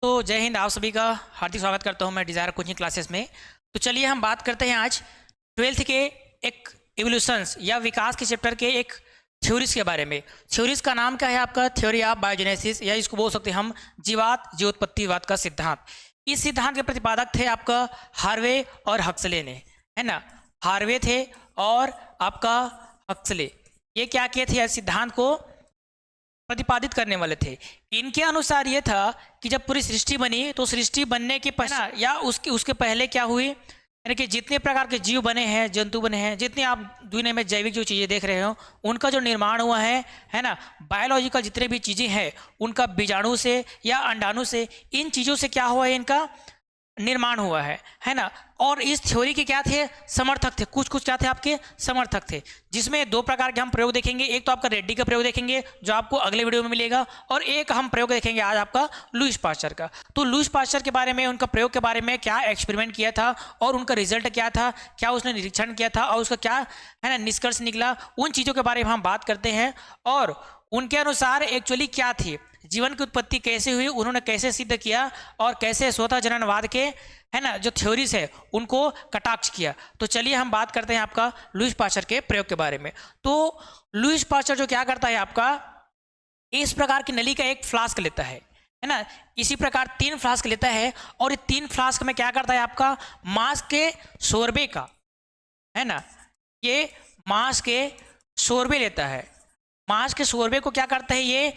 तो जय हिंद, आप सभी का हार्दिक स्वागत करता हूं मैं डिज़ायर कोचिंग क्लासेस में। तो चलिए हम बात करते हैं आज 12th के एक इवोल्यूशंस या विकास के चैप्टर के एक थ्योरीज के बारे में। थ्योरीज का नाम क्या है आपका? थ्योरी ऑफ बायोजेनेसिस, या इसको बोल सकते हैं हम जीवोत्पत्तिवाद का सिद्धांत। इस सिद्धांत के प्रतिपादक थे आपका हार्वे और हक्सले ने, है ना। हार्वे थे और आपका हक्सले, ये क्या किए थे? इस सिद्धांत को प्रतिपादित करने वाले थे। इनके अनुसार ये था कि जब पूरी सृष्टि बनी तो सृष्टि बनने के पहले या उसके पहले क्या हुई, यानी कि जितने प्रकार के जीव बने हैं, जंतु बने हैं, जितने आप दुनिया में जैविक जो चीज़ें देख रहे हो उनका जो निर्माण हुआ है ना, बायोलॉजिकल जितने भी चीज़ें हैं उनका बीजाणु से या अंडाणु से, इन चीज़ों से क्या हुआ है, इनका निर्माण हुआ है ना। और इस थ्योरी के क्या थे? समर्थक थे। कुछ कुछ क्या थे आपके? समर्थक थे, जिसमें दो प्रकार के हम प्रयोग देखेंगे। एक तो आपका रेड्डी का प्रयोग देखेंगे जो आपको अगले वीडियो में मिलेगा, और एक हम प्रयोग देखेंगे आज आपका लुईस पास्चर का। तो लुईस पास्चर के बारे में, उनका प्रयोग के बारे में, क्या एक्सपेरिमेंट किया था और उनका रिजल्ट क्या था, क्या उसने निरीक्षण किया था और उसका क्या है ना निष्कर्ष निकला, उन चीज़ों के बारे में हम बात करते हैं। और उनके अनुसार एक्चुअली क्या थी, जीवन की उत्पत्ति कैसे हुई, उन्होंने कैसे सिद्ध किया और कैसे स्वतः जननवाद के है ना जो थ्योरीज है उनको कटाक्ष किया। तो चलिए हम बात करते हैं आपका लुईस पास्चर के प्रयोग के बारे में। तो लुईस पास्चर जो क्या करता है आपका, इस प्रकार की नली का एक फ्लास्क लेता है ना। इसी प्रकार 3 फ्लास्क लेता है और ये 3 फ्लास्क में क्या करता है आपका, मांस के शोरबे का, है ना, ये मांस के शोरबे लेता है। मांस के शोरबे को क्या करता है, ये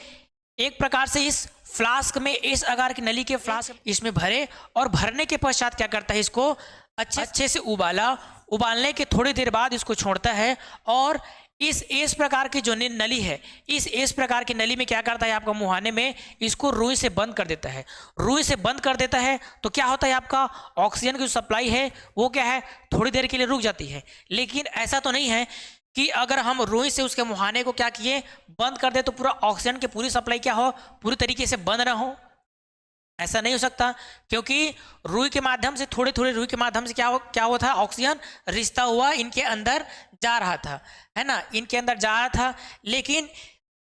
एक प्रकार से इस फ्लास्क में, इस आकार की नली के फ्लास्क इसमें भरे, और भरने के पश्चात क्या करता है, इसको अच्छे से उबालने के थोड़ी देर बाद इसको छोड़ता है। और इस प्रकार की जो नली है, इस प्रकार की नली में क्या करता है आपका, मुहाने में इसको रुई से बंद कर देता है। रुई से बंद कर देता है तो क्या होता है आपका, ऑक्सीजन की जो सप्लाई है वो क्या है, थोड़ी देर के लिए रुक जाती है। लेकिन ऐसा तो नहीं है कि अगर हम रुई से उसके मुहाने को क्या किए, बंद कर दे, तो पूरा ऑक्सीजन की पूरी सप्लाई क्या हो, पूरी तरीके से बंद ना हो। ऐसा नहीं हो सकता, क्योंकि रुई के माध्यम से, थोड़े थोड़े रुई के माध्यम से क्या हुआ था, ऑक्सीजन रिश्ता हुआ इनके अंदर जा रहा था, है ना, इनके अंदर जा रहा था। लेकिन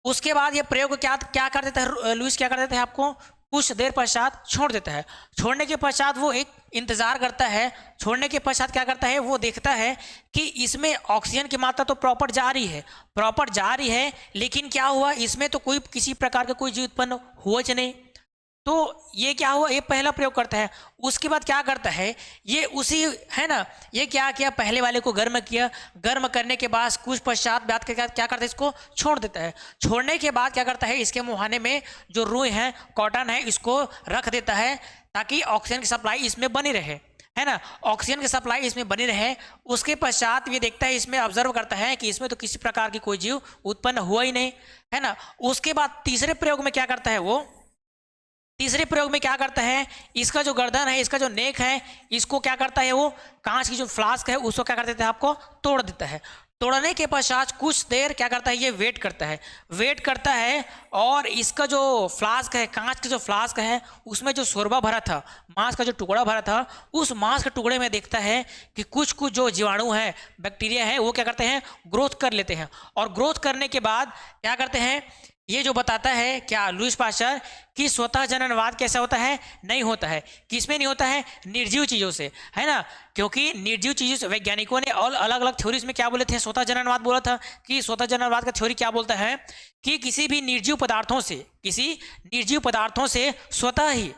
उसके बाद ये प्रयोग क्या कर देता है, लुईस क्या कर देता है, आपको कुछ देर पश्चात छोड़ देता है। छोड़ने के पश्चात वो एक इंतजार करता है। छोड़ने के पश्चात क्या करता है, वो देखता है कि इसमें ऑक्सीजन की मात्रा तो प्रॉपर जा रही है, लेकिन क्या हुआ, इसमें तो कोई किसी प्रकार का कोई जीव उत्पन्न हुआ ही नहीं। तो ये क्या हुआ, ये पहला प्रयोग करता है। उसके बाद क्या करता है, ये उसी है ना, ये क्या किया, पहले वाले को गर्म किया। गर्म करने के बाद कुछ पश्चात बाद क्या करता है, इसको छोड़ देता है। छोड़ने के बाद क्या करता है, इसके मुहाने में जो रुई है, कॉटन है, इसको रख देता है ताकि ऑक्सीजन की सप्लाई इसमें बनी रहे, है ना, ऑक्सीजन की सप्लाई इसमें बनी रहे। उसके पश्चात ये देखता है, इसमें ऑब्जर्व करता है कि इसमें तो किसी प्रकार की कोई जीव उत्पन्न हुआ ही नहीं, है ना। उसके बाद तीसरे प्रयोग में क्या करता है, वो तीसरे प्रयोग में क्या करता है, इसका जो गर्दन है, इसका जो नेक है, इसको क्या करता है, वो कांच की जो फ्लास्क है उसको क्या कर देता है, आपको तोड़ देता है। तोड़ने के पश्चात कुछ देर क्या करता है, ये वेट करता है। और इसका जो फ्लास्क है, कांच का जो फ्लास्क है, उसमें जो शोरबा भरा था, मांस का जो टुकड़ा भरा था, उस मांस के टुकड़े में देखता है कि कुछ जो जीवाणु है, बैक्टीरिया है, वो क्या करते हैं, ग्रोथ कर लेते हैं। और ग्रोथ करने के बाद क्या करते हैं, ये जो बताता है क्या, लुईस पास्चर, कि स्वतः जननवाद कैसा होता है, नहीं होता है। किसमें नहीं होता है, निर्जीव चीज़ों से, है ना। क्योंकि निर्जीव चीज़ों से वैज्ञानिकों ने और अलग अलग थ्योरीज में क्या बोले थे, स्वतः जननवाद बोला था कि स्वतः जननवाद का थ्योरी क्या बोलता है कि किसी निर्जीव पदार्थों से स्वतः ही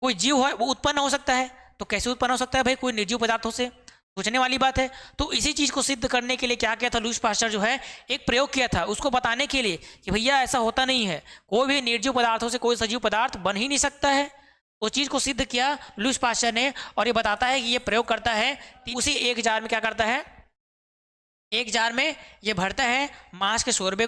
कोई जीव है वो उत्पन्न हो सकता है। तो कैसे उत्पन्न हो सकता है भाई, कोई निर्जीव पदार्थों से? सोचने वाली बात है। तो इसी चीज को सिद्ध करने के लिए क्या किया था, लुईस पास्चर जो है एक प्रयोग किया था, उसको बताने के लिए कि भैया ऐसा होता नहीं है, कोई भी निर्जीव पदार्थों से कोई सजीव पदार्थ बन ही नहीं सकता है। वो चीज को सिद्ध किया लुईस पास्चर ने, और ये बताता है कि ये प्रयोग करता है। उसी एक जार में क्या करता है, एक जार में ये भरता है मांस के शोरबे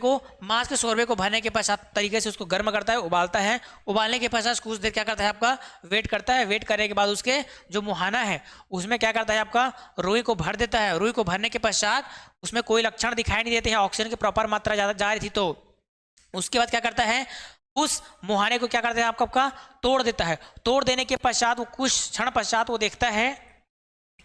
को भरने के पश्चात तरीके से उसको गर्म करता है, उबालता है। उबालने के पश्चात कुछ देर क्या करता है, आपका वेट करता है। वेट करने के बाद उसके जो मुहाना है उसमें क्या करता है, आपका रुई को भर देता है। रुई को भरने के पश्चात उसमें कोई लक्षण दिखाई नहीं देते हैं, ऑक्सीजन की प्रॉपर मात्रा ज़्यादा जा रही थी। तो उसके बाद क्या करता है, उस मुहाने को क्या करता है, आपका तोड़ देता है। तोड़ देने के पश्चात वो कुछ क्षण पश्चात वो देखता है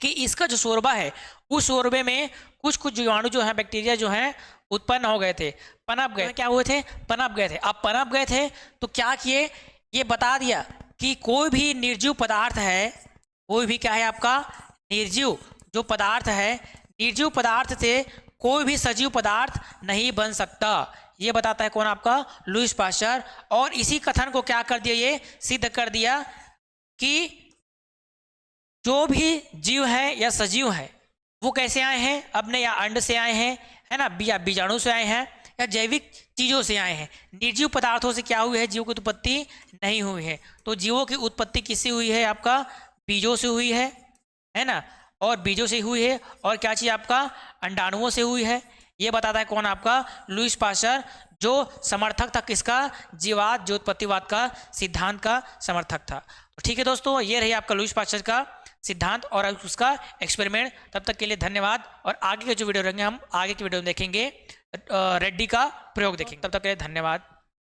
कि इसका जो शोरबा है, उस शोरबे में कुछ जीवाणु जो है, बैक्टीरिया जो है, उत्पन्न हो गए थे, पनप गए। क्या हुए थे, पनप गए थे। अब पनप गए थे तो क्या किए, ये बता दिया कि कोई भी निर्जीव पदार्थ है, कोई भी क्या है आपका निर्जीव जो पदार्थ है, निर्जीव पदार्थ से कोई भी सजीव पदार्थ नहीं बन सकता। ये बताता है कौन? आपका लुईस पास्चर। और इसी कथन को क्या कर दिया, ये सिद्ध कर दिया कि जो भी जीव है या सजीव है वो कैसे आए हैं? अपने या अंड से आए हैं, है ना, या बीजाणु से आए हैं, या जैविक चीजों से आए हैं। निर्जीव पदार्थों से क्या हुई है? जीवों की उत्पत्ति नहीं हुई है। तो जीवों की उत्पत्ति किससे हुई है? आपका बीजों से हुई है ना, और बीजों से हुई है। और क्या चीज? आपका अंडाणुओं से हुई है। ये बताता है कौन? आपका लुईस पास्चर, जो समर्थक था किसका? जीवात ज्योत्पत्तिवाद का सिद्धांत का समर्थक था। तो ठीक है दोस्तों, ये रही आपका लुईस पास्चर का सिद्धांत और उसका एक्सपेरिमेंट। तब तक के लिए धन्यवाद। और आगे के जो वीडियो रहेंगे हम आगे की वीडियो में देखेंगे, रेड्डी का प्रयोग देखेंगे। तब तक के लिए धन्यवाद।